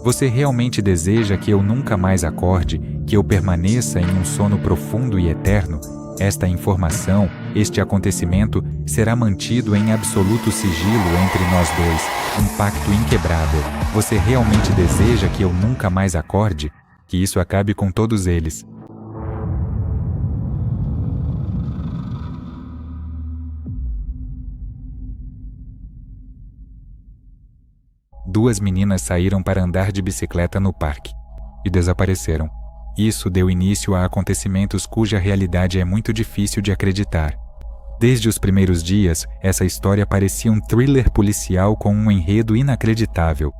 Você realmente deseja que eu nunca mais acorde, que eu permaneça em um sono profundo e eterno? Esta informação, este acontecimento, será mantido em absoluto sigilo entre nós dois, um pacto inquebrável. Você realmente deseja que eu nunca mais acorde? Que isso acabe com todos eles. Duas meninas saíram para andar de bicicleta no parque e desapareceram. Isso deu início a acontecimentos cuja realidade é muito difícil de acreditar. Desde os primeiros dias, essa história parecia um thriller policial com um enredo inacreditável.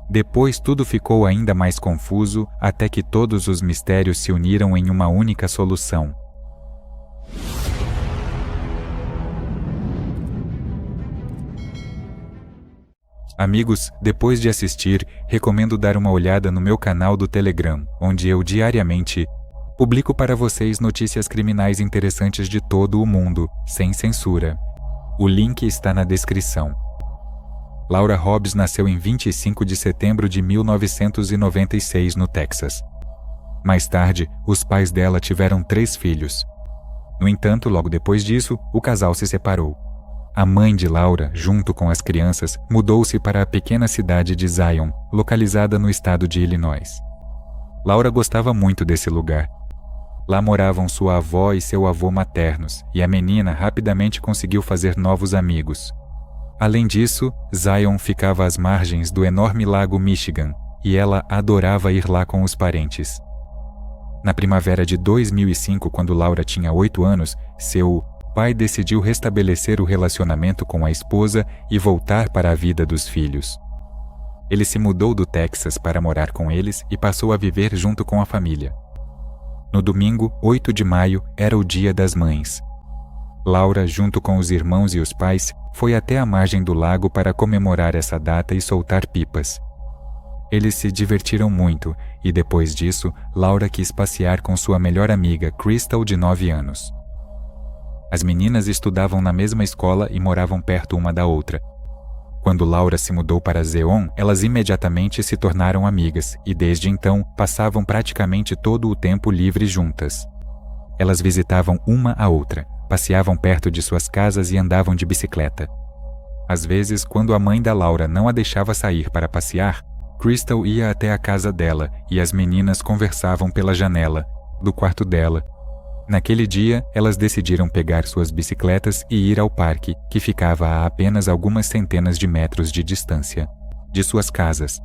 Depois tudo ficou ainda mais confuso, até que todos os mistérios se uniram em uma única solução. Amigos, depois de assistir, recomendo dar uma olhada no meu canal do Telegram, onde eu diariamente publico para vocês notícias criminais interessantes de todo o mundo, sem censura. O link está na descrição. Laura Hobbs nasceu em 25 de setembro de 1996 no Texas. Mais tarde, os pais dela tiveram 3 filhos. No entanto, logo depois disso, o casal se separou. A mãe de Laura, junto com as crianças, mudou-se para a pequena cidade de Zion, localizada no estado de Illinois. Laura gostava muito desse lugar. Lá moravam sua avó e seu avô maternos, e a menina rapidamente conseguiu fazer novos amigos. Além disso, Zion ficava às margens do enorme lago Michigan, e ela adorava ir lá com os parentes. Na primavera de 2005, quando Laura tinha 8 anos, seu pai decidiu restabelecer o relacionamento com a esposa e voltar para a vida dos filhos. Ele se mudou do Texas para morar com eles e passou a viver junto com a família. No domingo, 8 de maio, era o Dia das Mães. Laura, junto com os irmãos e os pais, foi até a margem do lago para comemorar essa data e soltar pipas. Eles se divertiram muito e, depois disso, Laura quis passear com sua melhor amiga, Crystal, de 9 anos. As meninas estudavam na mesma escola e moravam perto uma da outra. Quando Laura se mudou para Zion, elas imediatamente se tornaram amigas e, desde então, passavam praticamente todo o tempo livre juntas. Elas visitavam uma a outra, passeavam perto de suas casas e andavam de bicicleta. Às vezes, quando a mãe da Laura não a deixava sair para passear, Crystal ia até a casa dela e as meninas conversavam pela janela do quarto dela. Naquele dia, elas decidiram pegar suas bicicletas e ir ao parque, que ficava a apenas algumas centenas de metros de distância de suas casas.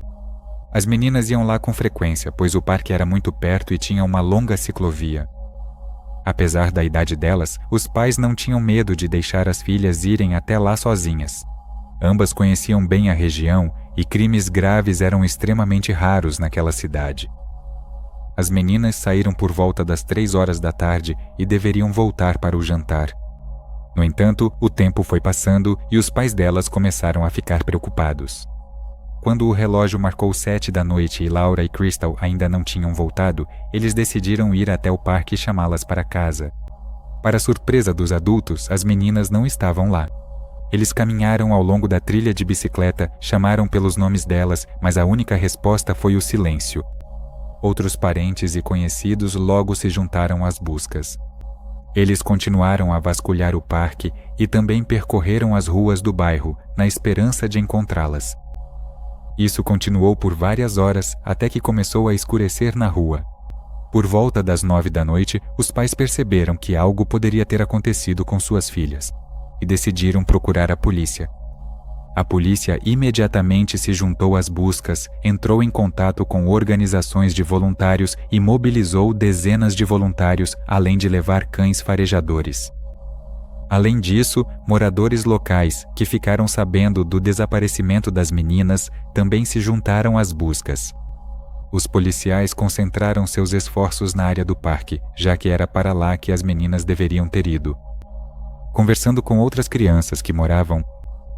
As meninas iam lá com frequência, pois o parque era muito perto e tinha uma longa ciclovia. Apesar da idade delas, os pais não tinham medo de deixar as filhas irem até lá sozinhas. Ambas conheciam bem a região e crimes graves eram extremamente raros naquela cidade. As meninas saíram por volta das 3 horas da tarde e deveriam voltar para o jantar. No entanto, o tempo foi passando e os pais delas começaram a ficar preocupados. Quando o relógio marcou 7 da noite e Laura e Crystal ainda não tinham voltado, eles decidiram ir até o parque e chamá-las para casa. Para surpresa dos adultos, as meninas não estavam lá. Eles caminharam ao longo da trilha de bicicleta, chamaram pelos nomes delas, mas a única resposta foi o silêncio. Outros parentes e conhecidos logo se juntaram às buscas. Eles continuaram a vasculhar o parque e também percorreram as ruas do bairro, na esperança de encontrá-las. Isso continuou por várias horas até que começou a escurecer na rua. Por volta das 9 da noite, os pais perceberam que algo poderia ter acontecido com suas filhas e decidiram procurar a polícia. A polícia imediatamente se juntou às buscas, entrou em contato com organizações de voluntários e mobilizou dezenas de voluntários, além de levar cães farejadores. Além disso, moradores locais, que ficaram sabendo do desaparecimento das meninas, também se juntaram às buscas. Os policiais concentraram seus esforços na área do parque, já que era para lá que as meninas deveriam ter ido. Conversando com outras crianças que moravam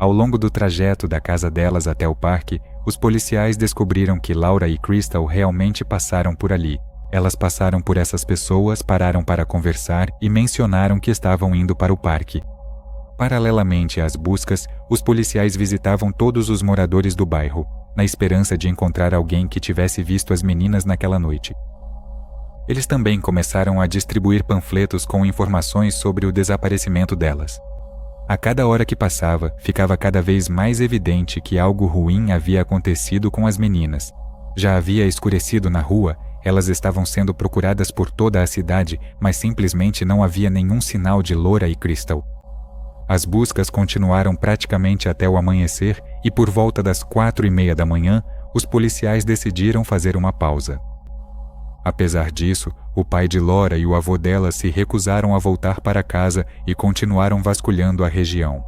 ao longo do trajeto da casa delas até o parque, os policiais descobriram que Laura e Crystal realmente passaram por ali. Elas passaram por essas pessoas, pararam para conversar e mencionaram que estavam indo para o parque. Paralelamente às buscas, os policiais visitavam todos os moradores do bairro. na esperança de encontrar alguém que tivesse visto as meninas naquela noite. Eles também começaram a distribuir panfletos com informações sobre o desaparecimento delas. A cada hora que passava, ficava cada vez mais evidente que algo ruim havia acontecido com as meninas. Já havia escurecido na rua, elas estavam sendo procuradas por toda a cidade, mas simplesmente não havia nenhum sinal de Laura e Crystal. As buscas continuaram praticamente até o amanhecer e por volta das 4:30 da manhã, os policiais decidiram fazer uma pausa. Apesar disso, o pai de Laura e o avô dela se recusaram a voltar para casa e continuaram vasculhando a região.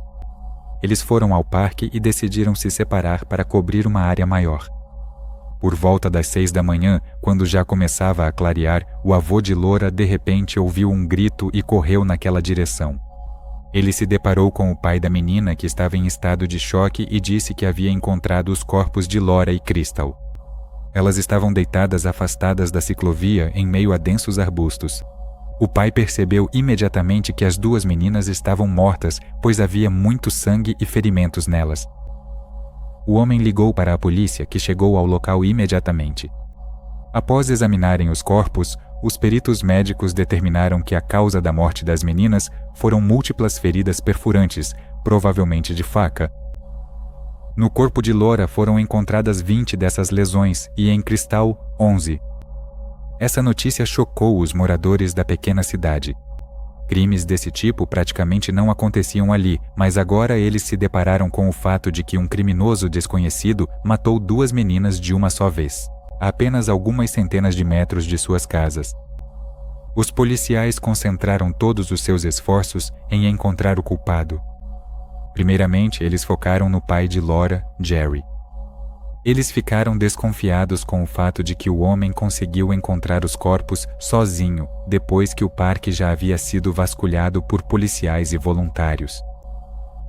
Eles foram ao parque e decidiram se separar para cobrir uma área maior. Por volta das 6 da manhã, quando já começava a clarear, o avô de Laura de repente ouviu um grito e correu naquela direção. Ele se deparou com o pai da menina, que estava em estado de choque, e disse que havia encontrado os corpos de Laura e Crystal. Elas estavam deitadas afastadas da ciclovia em meio a densos arbustos. O pai percebeu imediatamente que as duas meninas estavam mortas, pois havia muito sangue e ferimentos nelas. O homem ligou para a polícia, que chegou ao local imediatamente. Após examinarem os corpos, os peritos médicos determinaram que a causa da morte das meninas foram múltiplas feridas perfurantes, provavelmente de faca. No corpo de Laura foram encontradas 20 dessas lesões e em Crystal, 11. Essa notícia chocou os moradores da pequena cidade. Crimes desse tipo praticamente não aconteciam ali, mas agora eles se depararam com o fato de que um criminoso desconhecido matou duas meninas de uma só vez, a apenas algumas centenas de metros de suas casas. Os policiais concentraram todos os seus esforços em encontrar o culpado. Primeiramente, eles focaram no pai de Laura, Jerry. Eles ficaram desconfiados com o fato de que o homem conseguiu encontrar os corpos sozinho, depois que o parque já havia sido vasculhado por policiais e voluntários.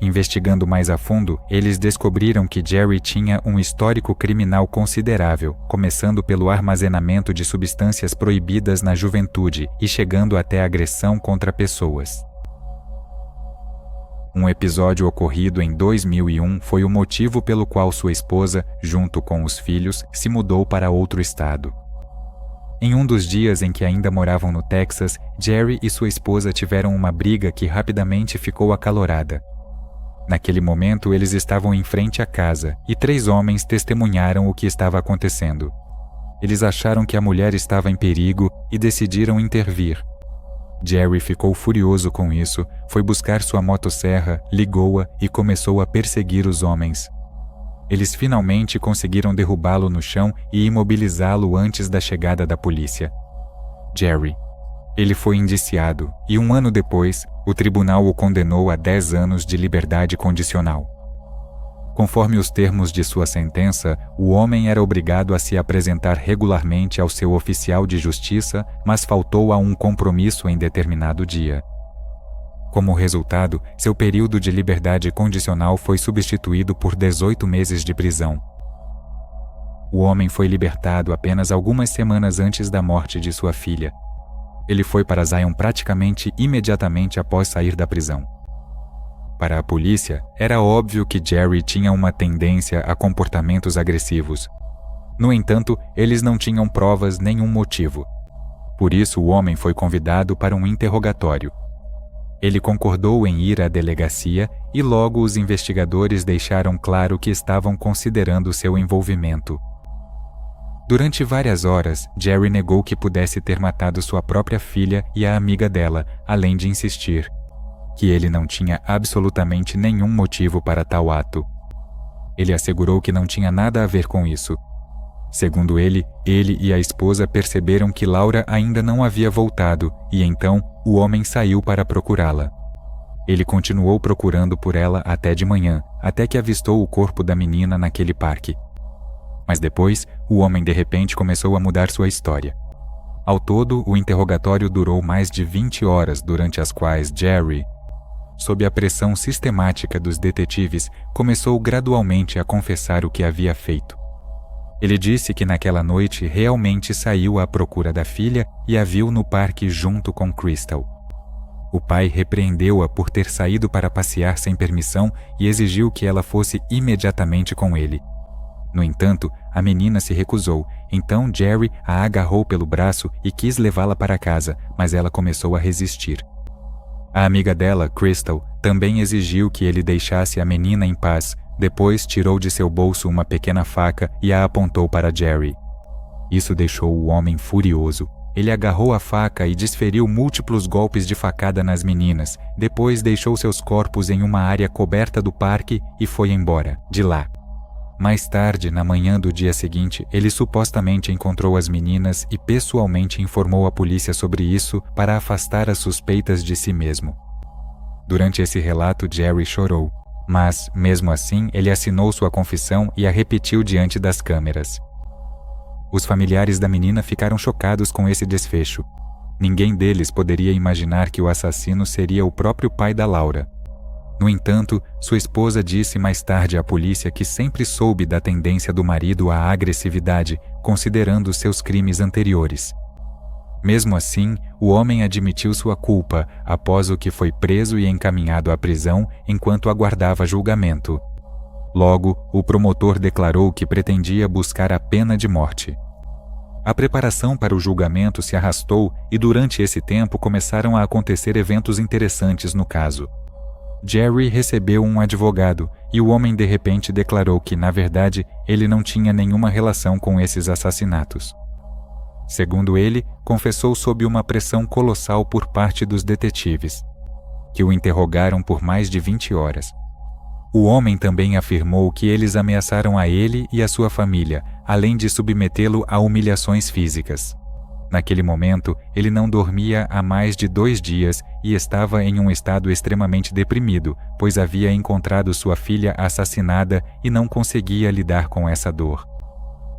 Investigando mais a fundo, eles descobriram que Jerry tinha um histórico criminal considerável, começando pelo armazenamento de substâncias proibidas na juventude e chegando até agressão contra pessoas. Um episódio ocorrido em 2001 foi o motivo pelo qual sua esposa, junto com os filhos, se mudou para outro estado. Em um dos dias em que ainda moravam no Texas, Jerry e sua esposa tiveram uma briga que rapidamente ficou acalorada. Naquele momento, eles estavam em frente à casa e 3 homens testemunharam o que estava acontecendo. Eles acharam que a mulher estava em perigo e decidiram intervir. Jerry ficou furioso com isso, foi buscar sua motosserra, ligou-a e começou a perseguir os homens. Eles finalmente conseguiram derrubá-lo no chão e imobilizá-lo antes da chegada da polícia. Jerry. Ele foi indiciado e 1 ano depois, o tribunal o condenou a 10 anos de liberdade condicional. Conforme os termos de sua sentença, o homem era obrigado a se apresentar regularmente ao seu oficial de justiça, mas faltou a um compromisso em determinado dia. Como resultado, seu período de liberdade condicional foi substituído por 18 meses de prisão. O homem foi libertado apenas algumas semanas antes da morte de sua filha. Ele foi para Zion praticamente imediatamente após sair da prisão. Para a polícia, era óbvio que Jerry tinha uma tendência a comportamentos agressivos. No entanto, eles não tinham provas nem um motivo. Por isso, o homem foi convidado para um interrogatório. Ele concordou em ir à delegacia e logo os investigadores deixaram claro que estavam considerando seu envolvimento. Durante várias horas, Jerry negou que pudesse ter matado sua própria filha e a amiga dela, além de insistir que ele não tinha absolutamente nenhum motivo para tal ato. Ele assegurou que não tinha nada a ver com isso. Segundo ele e a esposa perceberam que Laura ainda não havia voltado e então o homem saiu para procurá-la. Ele continuou procurando por ela até de manhã, até que avistou o corpo da menina naquele parque. Mas depois, o homem de repente começou a mudar sua história. Ao todo, o interrogatório durou mais de 20 horas, durante as quais Jerry, sob a pressão sistemática dos detetives, começou gradualmente a confessar o que havia feito. Ele disse que naquela noite realmente saiu à procura da filha e a viu no parque junto com Crystal. O pai repreendeu-a por ter saído para passear sem permissão e exigiu que ela fosse imediatamente com ele. No entanto, a menina se recusou, então Jerry a agarrou pelo braço e quis levá-la para casa, mas ela começou a resistir. A amiga dela, Crystal, também exigiu que ele deixasse a menina em paz. Depois tirou de seu bolso uma pequena faca e a apontou para Jerry. Isso deixou o homem furioso. Ele agarrou a faca e desferiu múltiplos golpes de facada nas meninas. Depois deixou seus corpos em uma área coberta do parque e foi embora, de lá. Mais tarde, na manhã do dia seguinte, ele supostamente encontrou as meninas e pessoalmente informou a polícia sobre isso para afastar as suspeitas de si mesmo. Durante esse relato, Jerry chorou, mas, mesmo assim, ele assinou sua confissão e a repetiu diante das câmeras. Os familiares da menina ficaram chocados com esse desfecho. Ninguém deles poderia imaginar que o assassino seria o próprio pai da Laura. No entanto, sua esposa disse mais tarde à polícia que sempre soube da tendência do marido à agressividade, considerando seus crimes anteriores. Mesmo assim, o homem admitiu sua culpa após o que foi preso e encaminhado à prisão enquanto aguardava julgamento. Logo, o promotor declarou que pretendia buscar a pena de morte. A preparação para o julgamento se arrastou e durante esse tempo começaram a acontecer eventos interessantes no caso. Jerry recebeu um advogado e o homem de repente declarou que, na verdade, ele não tinha nenhuma relação com esses assassinatos. Segundo ele, confessou sob uma pressão colossal por parte dos detetives, que o interrogaram por mais de 20 horas. O homem também afirmou que eles ameaçaram a ele e a sua família, além de submetê-lo a humilhações físicas. Naquele momento, ele não dormia há mais de 2 dias e estava em um estado extremamente deprimido, pois havia encontrado sua filha assassinada e não conseguia lidar com essa dor.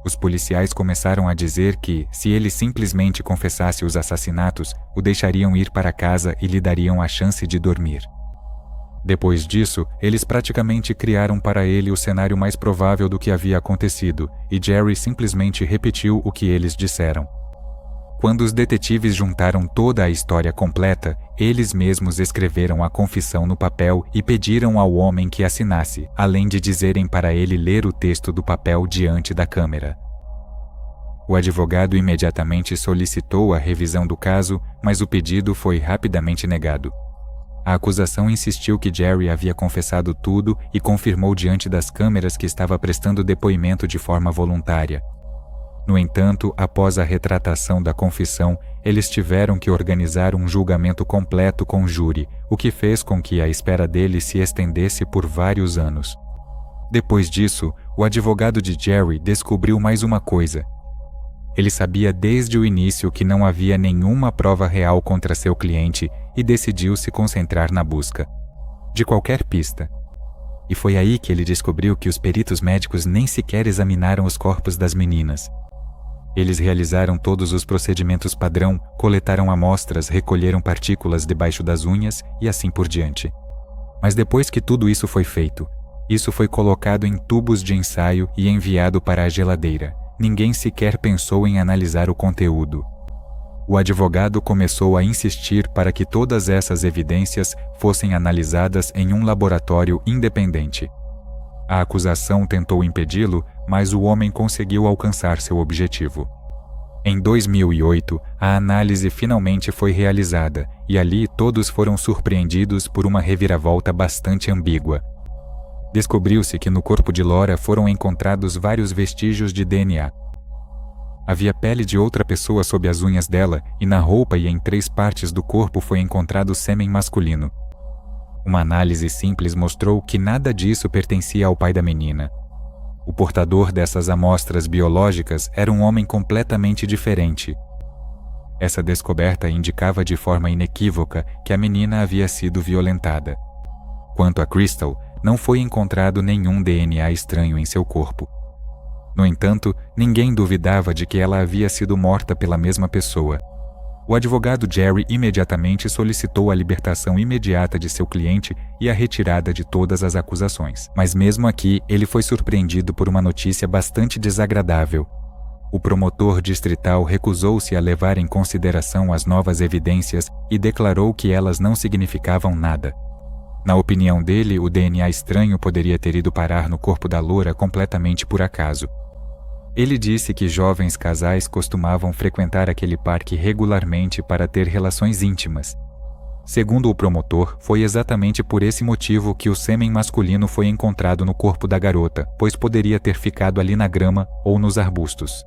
Os policiais começaram a dizer que, se ele simplesmente confessasse os assassinatos, o deixariam ir para casa e lhe dariam a chance de dormir. Depois disso, eles praticamente criaram para ele o cenário mais provável do que havia acontecido, e Jerry simplesmente repetiu o que eles disseram. Quando os detetives juntaram toda a história completa, eles mesmos escreveram a confissão no papel e pediram ao homem que assinasse, além de dizerem para ele ler o texto do papel diante da câmera. O advogado imediatamente solicitou a revisão do caso, mas o pedido foi rapidamente negado. A acusação insistiu que Jerry havia confessado tudo e confirmou diante das câmeras que estava prestando depoimento de forma voluntária. No entanto, após a retratação da confissão, eles tiveram que organizar um julgamento completo com júri, o que fez com que a espera dele se estendesse por vários anos. Depois disso, o advogado de Jerry descobriu mais uma coisa. Ele sabia desde o início que não havia nenhuma prova real contra seu cliente e decidiu se concentrar na busca de qualquer pista. E foi aí que ele descobriu que os peritos médicos nem sequer examinaram os corpos das meninas. Eles realizaram todos os procedimentos padrão, coletaram amostras, recolheram partículas debaixo das unhas e assim por diante. Mas depois que tudo isso foi feito, isso foi colocado em tubos de ensaio e enviado para a geladeira. Ninguém sequer pensou em analisar o conteúdo. O advogado começou a insistir para que todas essas evidências fossem analisadas em um laboratório independente. A acusação tentou impedi-lo, mas o homem conseguiu alcançar seu objetivo. Em 2008, a análise finalmente foi realizada, e ali todos foram surpreendidos por uma reviravolta bastante ambígua. Descobriu-se que no corpo de Laura foram encontrados vários vestígios de DNA. Havia pele de outra pessoa sob as unhas dela, e na roupa e em 3 partes do corpo foi encontrado sêmen masculino. Uma análise simples mostrou que nada disso pertencia ao pai da menina. O portador dessas amostras biológicas era um homem completamente diferente. Essa descoberta indicava de forma inequívoca que a menina havia sido violentada. Quanto a Crystal, não foi encontrado nenhum DNA estranho em seu corpo. No entanto, ninguém duvidava de que ela havia sido morta pela mesma pessoa. O advogado Jerry imediatamente solicitou a libertação imediata de seu cliente e a retirada de todas as acusações. Mas mesmo aqui, ele foi surpreendido por uma notícia bastante desagradável. O promotor distrital recusou-se a levar em consideração as novas evidências e declarou que elas não significavam nada. Na opinião dele, o DNA estranho poderia ter ido parar no corpo da loura completamente por acaso. Ele disse que jovens casais costumavam frequentar aquele parque regularmente para ter relações íntimas. Segundo o promotor, foi exatamente por esse motivo que o sêmen masculino foi encontrado no corpo da garota, pois poderia ter ficado ali na grama ou nos arbustos.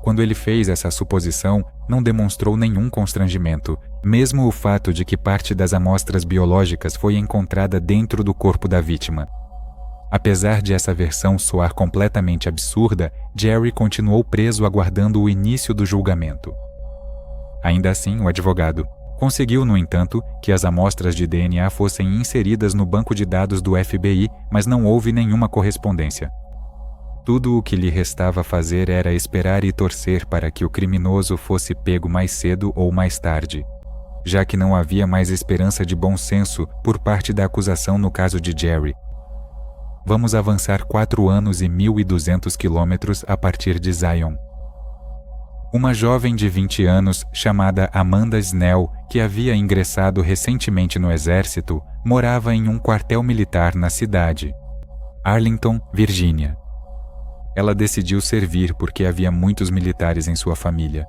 Quando ele fez essa suposição, não demonstrou nenhum constrangimento, mesmo o fato de que parte das amostras biológicas foi encontrada dentro do corpo da vítima. Apesar de essa versão soar completamente absurda, Jerry continuou preso aguardando o início do julgamento. Ainda assim, o advogado conseguiu, no entanto, que as amostras de DNA fossem inseridas no banco de dados do FBI, mas não houve nenhuma correspondência. Tudo o que lhe restava fazer era esperar e torcer para que o criminoso fosse pego mais cedo ou mais tarde, já que não havia mais esperança de bom senso por parte da acusação no caso de Jerry. Vamos avançar 4 anos e 1.200 quilômetros a partir de Zion. Uma jovem de 20 anos, chamada Amanda Snell, que havia ingressado recentemente no exército, morava em um quartel militar na cidade, Arlington, Virgínia. Ela decidiu servir porque havia muitos militares em sua família.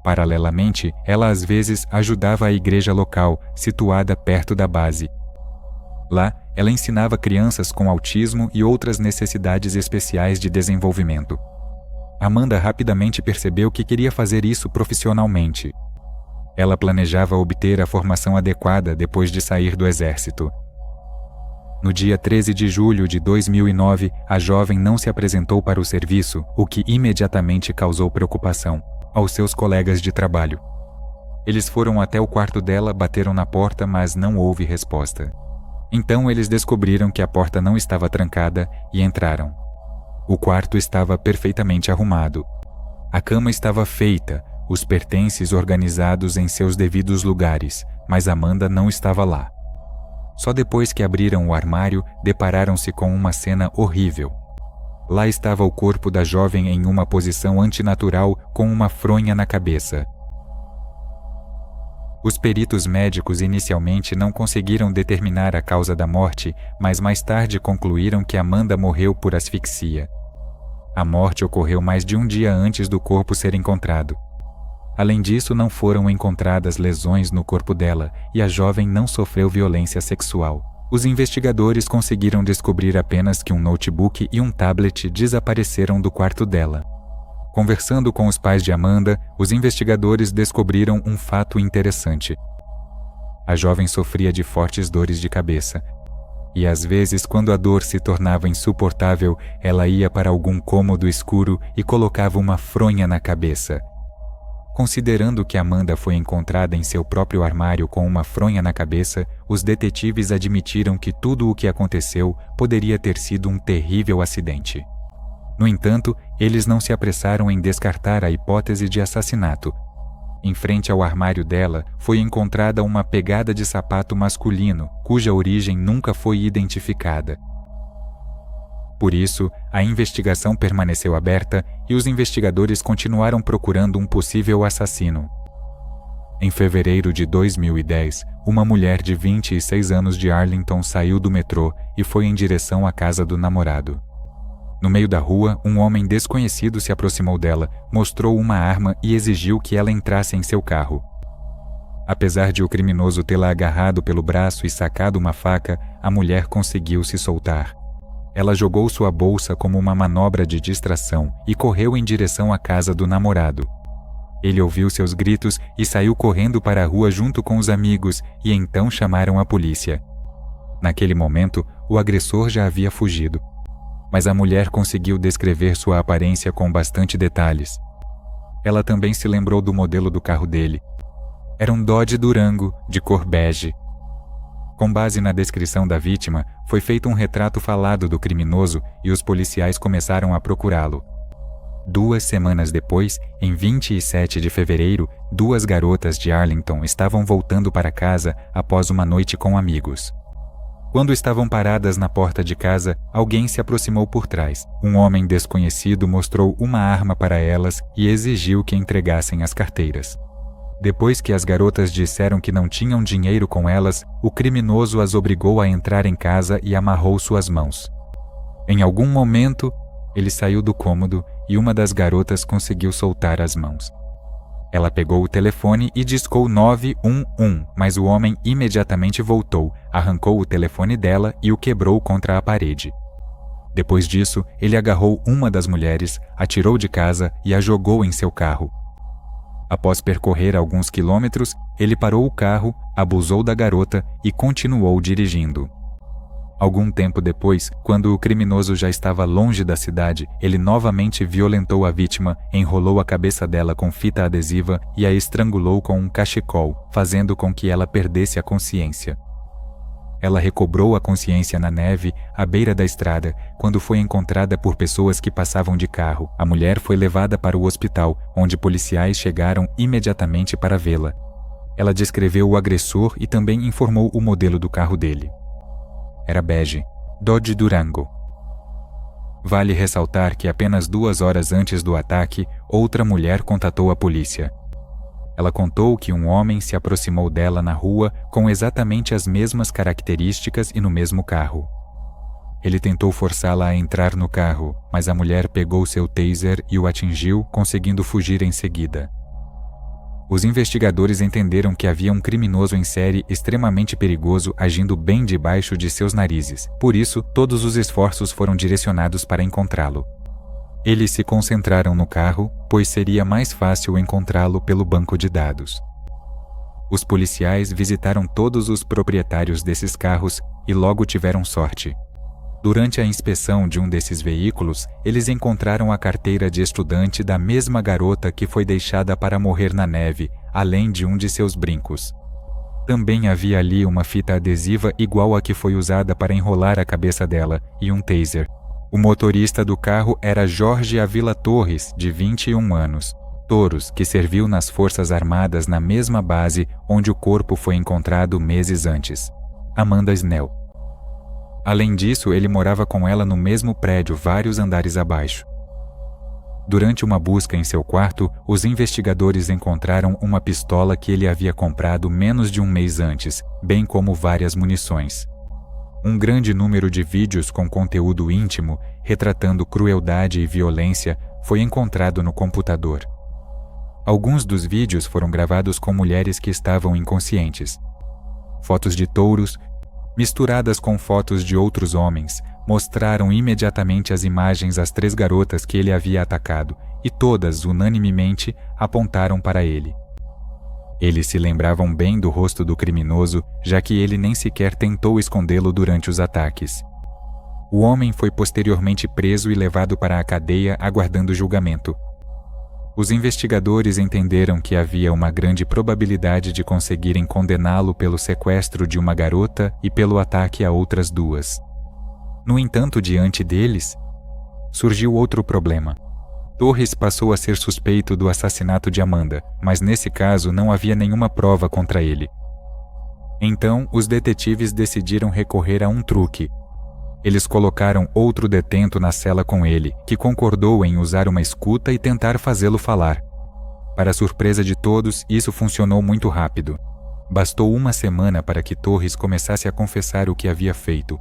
Paralelamente, ela às vezes ajudava a igreja local, situada perto da base. Lá, ela ensinava crianças com autismo e outras necessidades especiais de desenvolvimento. Amanda rapidamente percebeu que queria fazer isso profissionalmente. Ela planejava obter a formação adequada depois de sair do exército. No dia 13 de julho de 2009, a jovem não se apresentou para o serviço, o que imediatamente causou preocupação aos seus colegas de trabalho. Eles foram até o quarto dela, bateram na porta, mas não houve resposta. Então eles descobriram que a porta não estava trancada e entraram. O quarto estava perfeitamente arrumado. A cama estava feita, os pertences organizados em seus devidos lugares, mas Amanda não estava lá. Só depois que abriram o armário, depararam-se com uma cena horrível. Lá estava o corpo da jovem em uma posição antinatural com uma fronha na cabeça. Os peritos médicos inicialmente não conseguiram determinar a causa da morte, mas mais tarde concluíram que Amanda morreu por asfixia. A morte ocorreu mais de um dia antes do corpo ser encontrado. Além disso, não foram encontradas lesões no corpo dela e a jovem não sofreu violência sexual. Os investigadores conseguiram descobrir apenas que um notebook e um tablet desapareceram do quarto dela. Conversando com os pais de Amanda, os investigadores descobriram um fato interessante. A jovem sofria de fortes dores de cabeça. E às vezes, quando a dor se tornava insuportável, ela ia para algum cômodo escuro e colocava uma fronha na cabeça. Considerando que Amanda foi encontrada em seu próprio armário com uma fronha na cabeça, os detetives admitiram que tudo o que aconteceu poderia ter sido um terrível acidente. No entanto, eles não se apressaram em descartar a hipótese de assassinato. Em frente ao armário dela, foi encontrada uma pegada de sapato masculino, cuja origem nunca foi identificada. Por isso, a investigação permaneceu aberta e os investigadores continuaram procurando um possível assassino. Em fevereiro de 2010, uma mulher de 26 anos de Arlington saiu do metrô e foi em direção à casa do namorado. No meio da rua, um homem desconhecido se aproximou dela, mostrou uma arma e exigiu que ela entrasse em seu carro. Apesar de o criminoso tê-la agarrado pelo braço e sacado uma faca, a mulher conseguiu se soltar. Ela jogou sua bolsa como uma manobra de distração e correu em direção à casa do namorado. Ele ouviu seus gritos e saiu correndo para a rua junto com os amigos e então chamaram a polícia. Naquele momento, o agressor já havia fugido. Mas a mulher conseguiu descrever sua aparência com bastante detalhes. Ela também se lembrou do modelo do carro dele. Era um Dodge Durango, de cor bege. Com base na descrição da vítima, foi feito um retrato falado do criminoso e os policiais começaram a procurá-lo. 2 semanas depois, em 27 de fevereiro, 2 garotas de Arlington estavam voltando para casa após uma noite com amigos. Quando estavam paradas na porta de casa, alguém se aproximou por trás. Um homem desconhecido mostrou uma arma para elas e exigiu que entregassem as carteiras. Depois que as garotas disseram que não tinham dinheiro com elas, o criminoso as obrigou a entrar em casa e amarrou suas mãos. Em algum momento, ele saiu do cômodo e uma das garotas conseguiu soltar as mãos. Ela pegou o telefone e discou 911, mas o homem imediatamente voltou, arrancou o telefone dela e o quebrou contra a parede. Depois disso, ele agarrou uma das mulheres, a tirou de casa e a jogou em seu carro. Após percorrer alguns quilômetros, ele parou o carro, abusou da garota e continuou dirigindo. Algum tempo depois, quando o criminoso já estava longe da cidade, ele novamente violentou a vítima, enrolou a cabeça dela com fita adesiva e a estrangulou com um cachecol, fazendo com que ela perdesse a consciência. Ela recobrou a consciência na neve, à beira da estrada, quando foi encontrada por pessoas que passavam de carro. A mulher foi levada para o hospital, onde policiais chegaram imediatamente para vê-la. Ela descreveu o agressor e também informou o modelo do carro dele. Era bege, Dodge Durango. Vale ressaltar que apenas 2 horas antes do ataque, outra mulher contatou a polícia. Ela contou que um homem se aproximou dela na rua com exatamente as mesmas características e no mesmo carro. Ele tentou forçá-la a entrar no carro, mas a mulher pegou seu taser e o atingiu, conseguindo fugir em seguida. Os investigadores entenderam que havia um criminoso em série extremamente perigoso agindo bem debaixo de seus narizes. Por isso, todos os esforços foram direcionados para encontrá-lo. Eles se concentraram no carro, pois seria mais fácil encontrá-lo pelo banco de dados. Os policiais visitaram todos os proprietários desses carros e logo tiveram sorte. Durante a inspeção de um desses veículos, eles encontraram a carteira de estudante da mesma garota que foi deixada para morrer na neve, além de um de seus brincos. Também havia ali uma fita adesiva igual à que foi usada para enrolar a cabeça dela e um taser. O motorista do carro era Jorge Avila Torres, de 21 anos. Touros, que serviu nas Forças Armadas na mesma base onde o corpo foi encontrado meses antes. Amanda Snell. Além disso, ele morava com ela no mesmo prédio, vários andares abaixo. Durante uma busca em seu quarto, os investigadores encontraram uma pistola que ele havia comprado menos de um mês antes, bem como várias munições. Um grande número de vídeos com conteúdo íntimo, retratando crueldade e violência, foi encontrado no computador. Alguns dos vídeos foram gravados com mulheres que estavam inconscientes. Fotos de touros, misturadas com fotos de outros homens, mostraram imediatamente as imagens às 3 garotas que ele havia atacado, e todas, unanimemente, apontaram para ele. Eles se lembravam bem do rosto do criminoso, já que ele nem sequer tentou escondê-lo durante os ataques. O homem foi posteriormente preso e levado para a cadeia aguardando julgamento. Os investigadores entenderam que havia uma grande probabilidade de conseguirem condená-lo pelo sequestro de uma garota e pelo ataque a outras 2. No entanto, diante deles, surgiu outro problema. Torres passou a ser suspeito do assassinato de Amanda, mas nesse caso não havia nenhuma prova contra ele. Então, os detetives decidiram recorrer a um truque. Eles colocaram outro detento na cela com ele, que concordou em usar uma escuta e tentar fazê-lo falar. Para surpresa de todos, isso funcionou muito rápido. Bastou uma semana para que Torres começasse a confessar o que havia feito.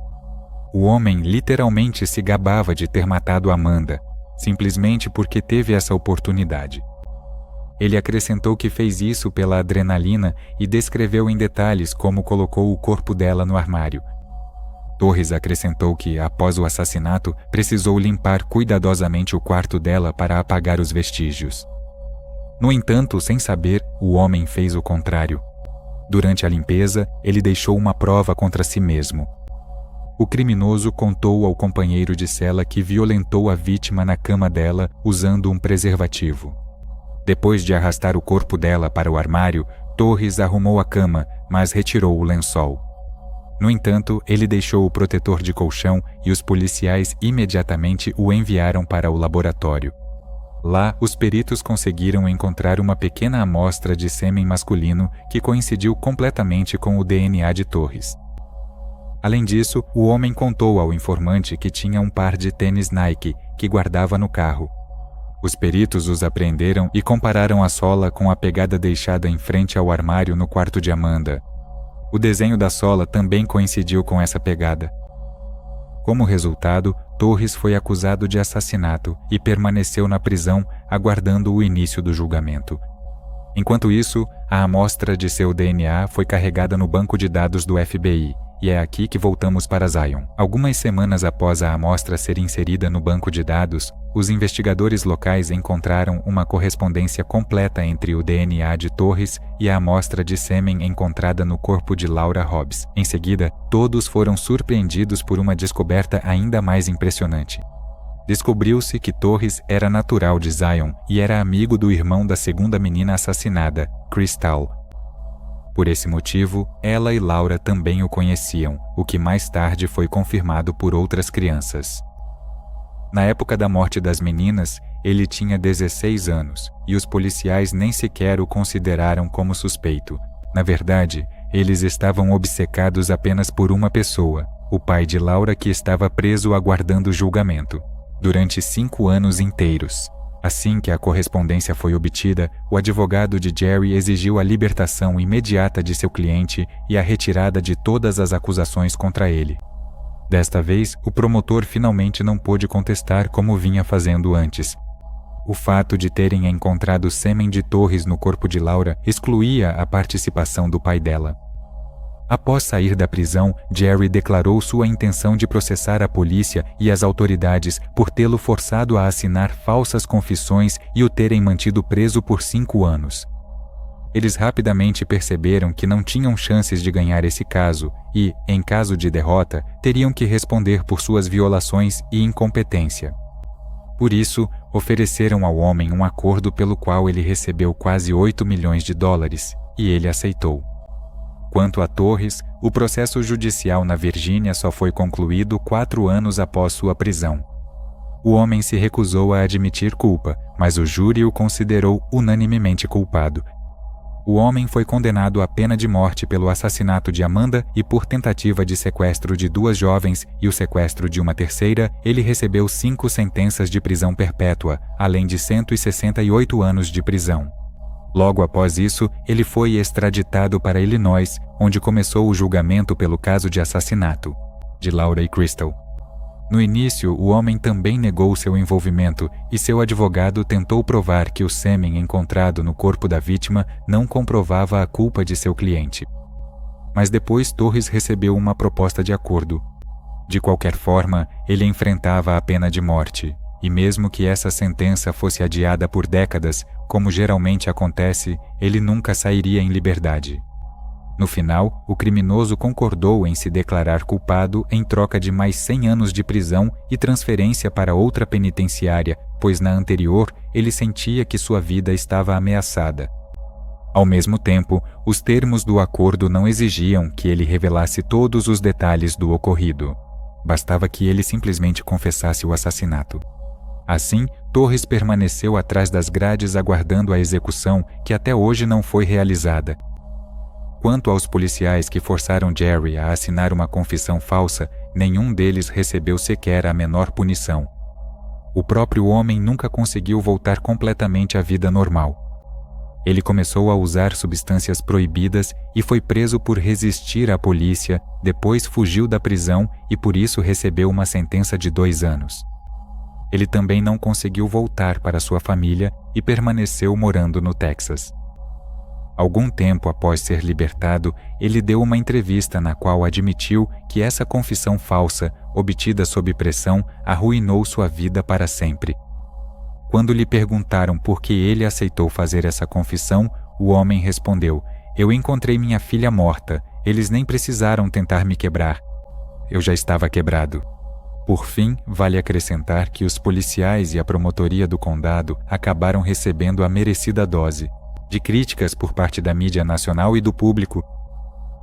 O homem literalmente se gabava de ter matado Amanda, simplesmente porque teve essa oportunidade. Ele acrescentou que fez isso pela adrenalina e descreveu em detalhes como colocou o corpo dela no armário. Torres acrescentou que, após o assassinato, precisou limpar cuidadosamente o quarto dela para apagar os vestígios. No entanto, sem saber, o homem fez o contrário. Durante a limpeza, ele deixou uma prova contra si mesmo. O criminoso contou ao companheiro de cela que violentou a vítima na cama dela usando um preservativo. Depois de arrastar o corpo dela para o armário, Torres arrumou a cama, mas retirou o lençol. No entanto, ele deixou o protetor de colchão e os policiais imediatamente o enviaram para o laboratório. Lá, os peritos conseguiram encontrar uma pequena amostra de sêmen masculino que coincidiu completamente com o DNA de Torres. Além disso, o homem contou ao informante que tinha um par de tênis Nike que guardava no carro. Os peritos os apreenderam e compararam a sola com a pegada deixada em frente ao armário no quarto de Amanda. O desenho da sola também coincidiu com essa pegada. Como resultado, Torres foi acusado de assassinato e permaneceu na prisão aguardando o início do julgamento. Enquanto isso, a amostra de seu DNA foi carregada no banco de dados do FBI, e é aqui que voltamos para Zion. Algumas semanas após a amostra ser inserida no banco de dados, os investigadores locais encontraram uma correspondência completa entre o DNA de Torres e a amostra de sêmen encontrada no corpo de Laura Hobbs. Em seguida, todos foram surpreendidos por uma descoberta ainda mais impressionante. Descobriu-se que Torres era natural de Zion e era amigo do irmão da segunda menina assassinada, Crystal. Por esse motivo, ela e Laura também o conheciam, o que mais tarde foi confirmado por outras crianças. Na época da morte das meninas, ele tinha 16 anos, e os policiais nem sequer o consideraram como suspeito. Na verdade, eles estavam obcecados apenas por uma pessoa, o pai de Laura, que estava preso aguardando julgamento, durante 5 anos inteiros. Assim que a correspondência foi obtida, o advogado de Jerry exigiu a libertação imediata de seu cliente e a retirada de todas as acusações contra ele. Desta vez, o promotor finalmente não pôde contestar como vinha fazendo antes. O fato de terem encontrado sêmen de Torres no corpo de Laura excluía a participação do pai dela. Após sair da prisão, Jerry declarou sua intenção de processar a polícia e as autoridades por tê-lo forçado a assinar falsas confissões e o terem mantido preso por 5 anos. Eles rapidamente perceberam que não tinham chances de ganhar esse caso e, em caso de derrota, teriam que responder por suas violações e incompetência. Por isso, ofereceram ao homem um acordo pelo qual ele recebeu quase $8 milhões e ele aceitou. Quanto a Torres, o processo judicial na Virgínia só foi concluído 4 anos após sua prisão. O homem se recusou a admitir culpa, mas o júri o considerou unanimemente culpado. O homem foi condenado à pena de morte pelo assassinato de Amanda e por tentativa de sequestro de 2 jovens e o sequestro de uma terceira. Ele recebeu 5 sentenças de prisão perpétua, além de 168 anos de prisão. Logo após isso, ele foi extraditado para Illinois, onde começou o julgamento pelo caso de assassinato de Laura e Crystal. No início, o homem também negou seu envolvimento e seu advogado tentou provar que o sêmen encontrado no corpo da vítima não comprovava a culpa de seu cliente. Mas depois Torres recebeu uma proposta de acordo. De qualquer forma, ele enfrentava a pena de morte, e mesmo que essa sentença fosse adiada por décadas, como geralmente acontece, ele nunca sairia em liberdade. No final, o criminoso concordou em se declarar culpado em troca de mais 100 anos de prisão e transferência para outra penitenciária, pois na anterior ele sentia que sua vida estava ameaçada. Ao mesmo tempo, os termos do acordo não exigiam que ele revelasse todos os detalhes do ocorrido. Bastava que ele simplesmente confessasse o assassinato. Assim, Torres permaneceu atrás das grades aguardando a execução, que até hoje não foi realizada. Quanto aos policiais que forçaram Jerry a assinar uma confissão falsa, nenhum deles recebeu sequer a menor punição. O próprio homem nunca conseguiu voltar completamente à vida normal. Ele começou a usar substâncias proibidas e foi preso por resistir à polícia, depois fugiu da prisão e por isso recebeu uma sentença de 2 anos. Ele também não conseguiu voltar para sua família e permaneceu morando no Texas. Algum tempo após ser libertado, ele deu uma entrevista na qual admitiu que essa confissão falsa, obtida sob pressão, arruinou sua vida para sempre. Quando lhe perguntaram por que ele aceitou fazer essa confissão, o homem respondeu: "Eu encontrei minha filha morta, eles nem precisaram tentar me quebrar. Eu já estava quebrado." Por fim, vale acrescentar que os policiais e a promotoria do condado acabaram recebendo a merecida dose de críticas por parte da mídia nacional e do público.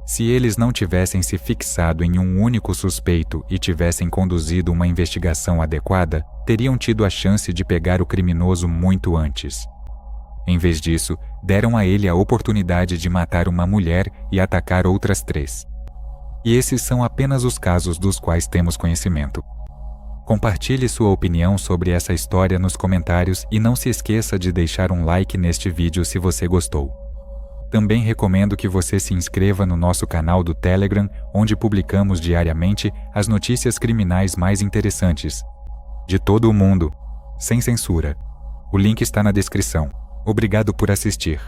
Se eles não tivessem se fixado em um único suspeito e tivessem conduzido uma investigação adequada, teriam tido a chance de pegar o criminoso muito antes. Em vez disso, deram a ele a oportunidade de matar uma mulher e atacar outras 3. E esses são apenas os casos dos quais temos conhecimento. Compartilhe sua opinião sobre essa história nos comentários e não se esqueça de deixar um like neste vídeo se você gostou. Também recomendo que você se inscreva no nosso canal do Telegram, onde publicamos diariamente as notícias criminais mais interessantes de todo o mundo, sem censura. O link está na descrição. Obrigado por assistir.